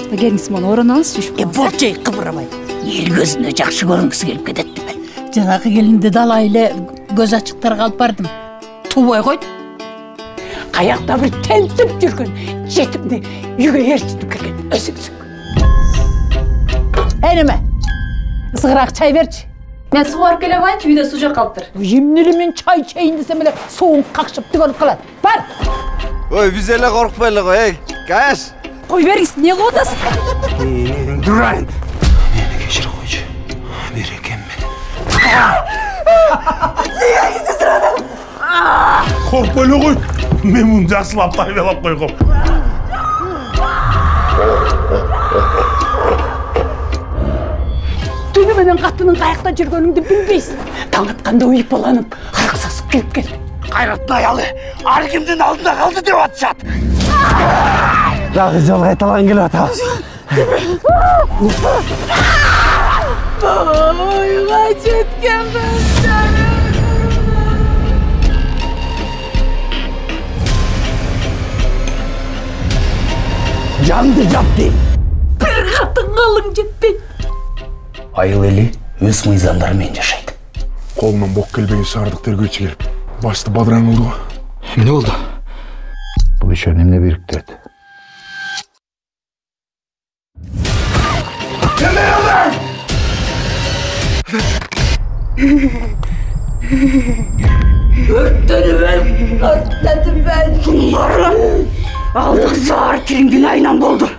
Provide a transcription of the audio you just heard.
Келиңиз муну орунуңуз түшүп калыңыз. Болчу, кыбырабай. Эл көзүнө жакшы көрүнгүсү келип кетет деп. Жанагы келинди дала эле көз ачыктарга алып бардым. Тубай койду. Каякта бир тентип жүргөн жетимди үйгө ээрчитип келген өзүңсүң. Неме? Ысыгыраак чай берчи. Мен суу алып келе коеюнчу, үйдө суу жок калыптыр. Эмнеле мен чай чейин десем эле суун какшып түгөнүп калат. Бар. Ой, биз эле коркпойлу кой, Каш. Кой бериңиз, эмне кылып атасыз? Менин дурайын. Мени кечире койчу. Берекем менен. Коркпойлу кой. Мен муну жакшылап тайбалап койгом. Түнү менен катынын каякта жүргөнүңдү билбейсиң. Таң атканда уюп баланып, арак сасып келип келди. Кайраттын аялы ар кимдин алдында калды деп атышат. Дагы жол кайталаган келип атабыз. Ойга жеткен кыздарым. Жанды жап дейм. Бир катын калың жетпейт. Айыл эли өз мыйзамдары менен жашайт. Колунан бок келбеген шаардык тергөөчү келип, башты бадыраң кылды го. Эмне болду? Бул ишени эмне бириктирет? Örttönү ben. Şunlarla. Aldan sağır tirincin aynan boldu.